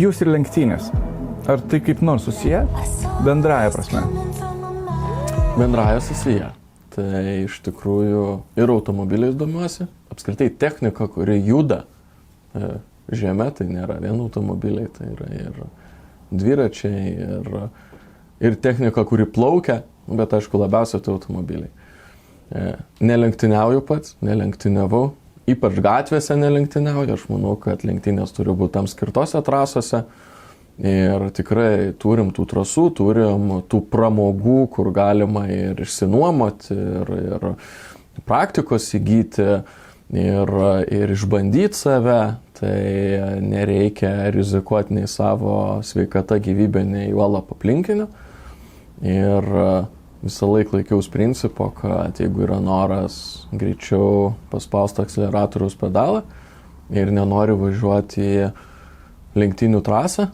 jūs ir lenktynės, ar tai kaip nors susiję bendraja prasme? Bendraja susiję. Tai iš tikrųjų ir automobiliais domiuosi, apskritai technika, kuri juda žemė, tai nėra vien automobiliai, tai yra ir dviračiai, ir technika, kuri plaukia, bet aišku labiausiai tai automobiliai. Nelenktyniauju pats, nelenktyniavau, ypač gatvėse nelenktyniauju, aš manau, kad lenktynės turi būti tam skirtose trasose ir tikrai turim tų trasų, turim tų pramogų, kur galima ir išsinuomoti, ir praktikos įgyti, ir išbandyti save, tai nereikia rizikuoti nei savo sveikata gyvybę, nei juolab aplinkinių. Ir visą laiką laikiaus principo, kad jeigu yra noras greičiau paspausti akceleratoriaus pedalą ir nenori važiuoti į lenktynių trasą,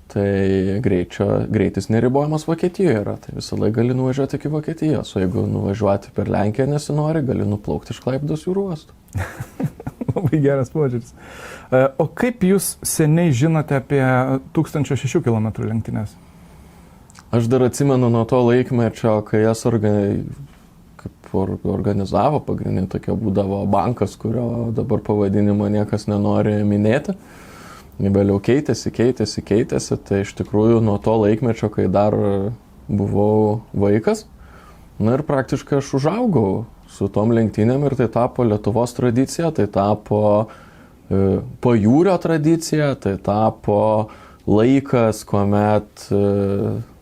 tai greitis neribojamas Vokietijoje yra. Tai visą laiką gali nuvažiuoti iki Vokietijos, o jeigu nuvažiuoti per Lenkiją nesinori, gali nuplaukti iš Klaipėdos jūrų uosto. Labai geras požiūris. O kaip jūs seniai žinote apie 1006 km lenktynės? Aš dar atsimenu nuo to laikmečio, kai jas organizavo, pagrindinė tokia būdavo bankas, kurio dabar pavadinimo niekas nenori minėti. Vėliau keitėsi, tai iš tikrųjų nuo to laikmečio, kai dar buvau vaikas, ir praktiškai aš užaugau su tom lenktynėm ir tai tapo Lietuvos tradicija, tai tapo pajūrio tradicija, tai tapo laikas, kuomet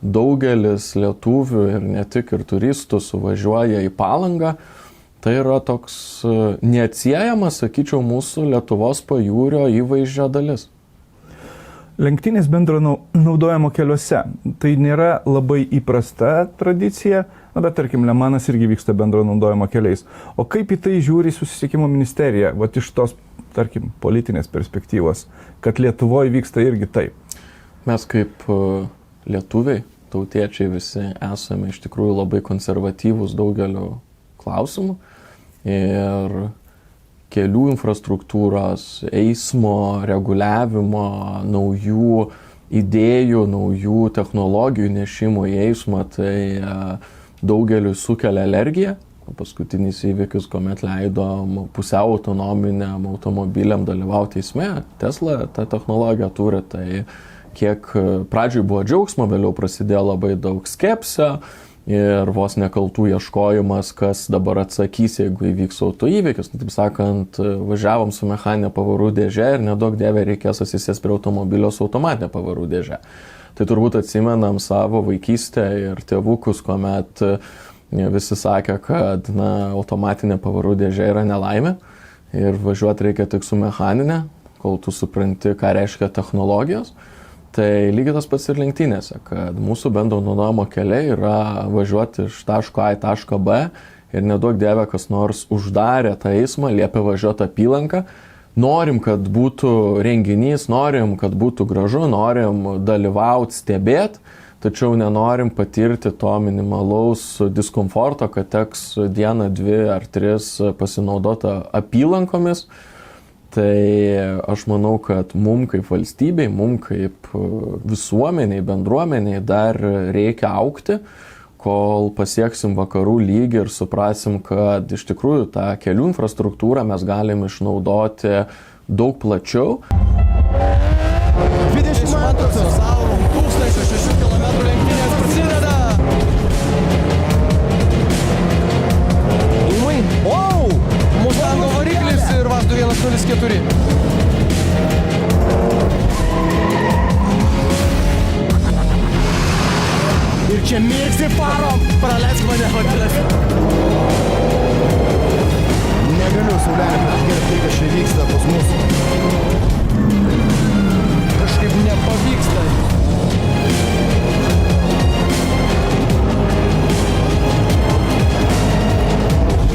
daugelis lietuvių ir ne tik ir turistų suvažiuoja į Palangą. Tai yra toks neatsiejamas, sakyčiau, mūsų Lietuvos pajūrio įvaizdžio dalis. Lenktynės bendro naudojimo keliuose. Tai nėra labai įprasta tradicija, bet tarkim, Le Manas irgi vyksta bendro naudojimo keliais. O kaip į tai žiūri Susisiekimo ministerija, iš tos, tarkim, politinės perspektyvos, kad Lietuvoje vyksta irgi taip? Mes kaip lietuviai, tautiečiai visi esame iš tikrųjų labai konservatyvūs daugeliu klausimų ir kelių infrastruktūros, eismo, reguliavimo, naujų idėjų, naujų technologijų nešimo į eismą, tai daugeliu sukelia alergiją. Paskutinis įvykis, kuomet leidom pusiau autonominiam automobiliam dalyvauti eisme, Tesla tą technologiją turi, tai kiek pradžioj buvo džiaugsmo, vėliau prasidėjo labai daug skepsio ir vos nekaltų ieškojimas, kas dabar atsakys, jeigu įvyks autoįvykis. Taip sakant, važiavom su mechaninė pavarų dėžė ir nedaug dievė reikės atsisės prie automobilio su automatinė pavarų dėžė. Tai turbūt atsimenam savo vaikystę ir tėvukus, kuomet visi sakė, kad automatinė pavarų dėžė yra nelaimė ir važiuoti reikia tik su mechaninė, kol tu supranti, ką reiškia technologijos. Tai lygiai tas pats ir lenktynėse, kad mūsų bendro naudojimo keliai yra važiuoti iš taško A į tašką B ir neduok dievė, kas nors uždarė tą eismą, liepė važiuoti apylanką. Norim, kad būtų renginys, norim, kad būtų gražu, norim dalyvauti, stebėti, tačiau nenorim patirti to minimalaus diskomforto, kad teks dieną, 2 ar 3 pasinaudoti apylankomis. Tai aš manau, kad mums kaip valstybei, mums kaip visuomeniai, bendruomeniai dar reikia augti, kol pasieksim vakarų lygį ir suprasim, kad iš tikrųjų tą kelių infrastruktūrą mes galim išnaudoti daug plačiau. 20 metų savo 1006 km lenktynės prasideda. Dūmai. Wow! Mustango variklis ir Vazdu 104. Ir čia mirksi farom. Praleisk mane, vadinasi. Negaliu saulelį patikėti tai, kas čia vyksta pas mus. Kažkaip nepavyksta.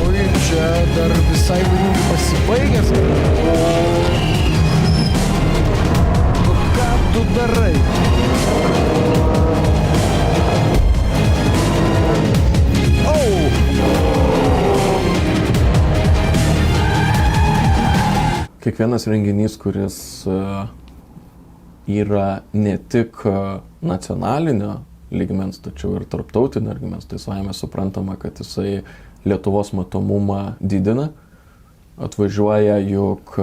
Oi, čia dar visai laimingai pasibaigęs. Ką tu darai? Kiekvienas renginys, kuris yra ne tik nacionalinio lygmens, tačiau ir tarptautinio lygmens. Tai savame suprantama, kad jisai Lietuvos matomumą didina. Atvažiuoja juk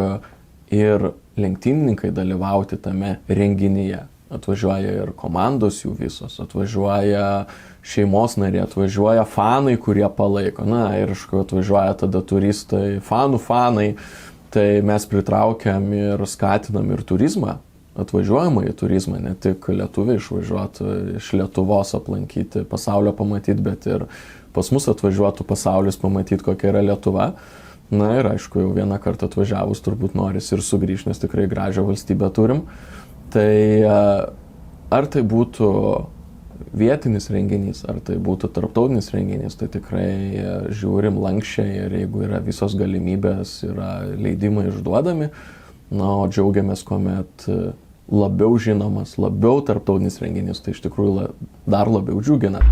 ir lenktynininkai dalyvauti tame renginyje. Atvažiuoja ir komandos jų visos, atvažiuoja šeimos nariai, atvažiuoja fanai, kurie palaiko. Na ir aišku, atvažiuoja tada turistai, fanai. Tai mes pritraukiam ir skatinam ir turizmą, atvažiuojamą į turizmą, ne tik lietuviai išvažiuotų iš Lietuvos aplankyti, pasaulio pamatyti, bet ir pas mus atvažiuotų pasaulis pamatyti, kokia yra Lietuva. Na ir aišku, jau vieną kartą atvažiavus turbūt norisi ir sugrįžti, nes tikrai gražią valstybę turim. Tai ar tai būtų vietinis renginys, ar tai būtų tarptautinis renginys, tai tikrai žiūrim lankščiai ir jeigu yra visos galimybės, yra leidimai išduodami, na, o džiaugiamės, kuomet labiau žinomas, labiau tarptautinis renginys, tai iš tikrųjų dar labiau džiugina.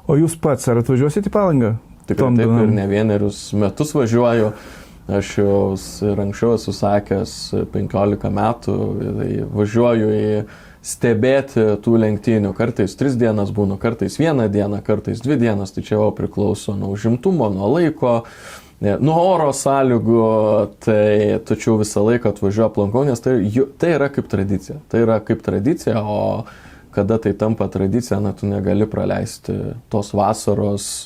O jūs pats, ar atvažiuosite į Palangą? Tikrai taip, ir ne vienerius metus važiuoju. Aš jau ir anksčiau esu sakęs 15 metų, važiuoju stebėti tų lenktynių. Kartais 3 dienas būnu, kartais 1 dieną, kartais 2 dienas. Tai čia jau priklauso nuo užimtumo, nuo laiko, nuo oro sąlygų. Tačiau visą laiką atvažiuoju aplankau, nes tai yra kaip tradicija. Tai yra kaip tradicija, o kada tai tampa tradicija, na, tu negali praleisti tos vasaros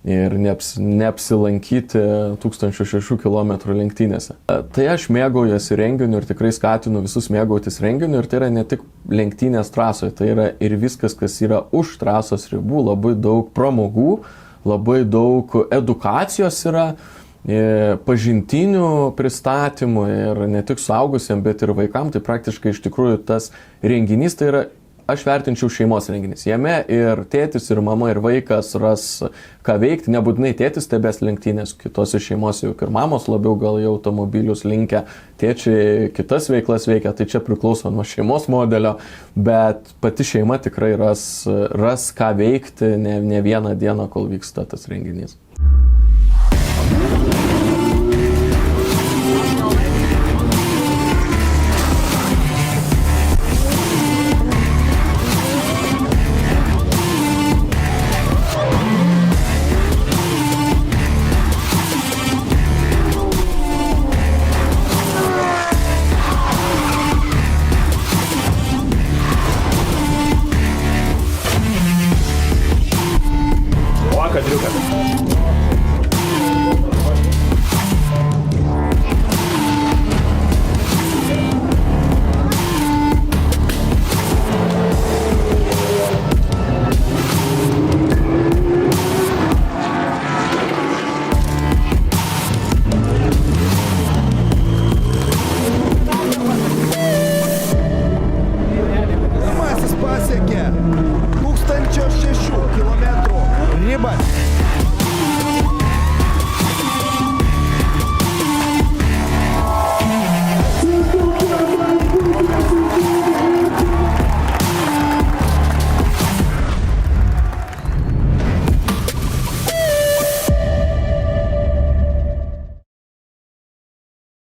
ir neapsilankyti 1006 km lenktynėse. Tai aš mėgaujuosi renginiu ir tikrai skatinu visus mėgautis renginiu, ir tai yra ne tik lenktynės trasoje, tai yra ir viskas, kas yra už trasos ribų, labai daug pramogų, labai daug edukacijos yra, pažintinių pristatymų ir ne tik suaugusiems, bet ir vaikams. Tai praktiškai iš tikrųjų tas renginys tai yra, aš vertinčiau šeimos renginys. Jame ir tėtis, ir mama, ir vaikas ras ką veikti. Nebūtinai tėtis stebės lenktynės, kitose šeimose juk ir mamos labiau gal į automobilius linkę, tėčiai kitas veiklas veikia, tai čia priklauso nuo šeimos modelio, bet pati šeima tikrai ras ką veikti ne vieną dieną, kol vyksta tas renginys.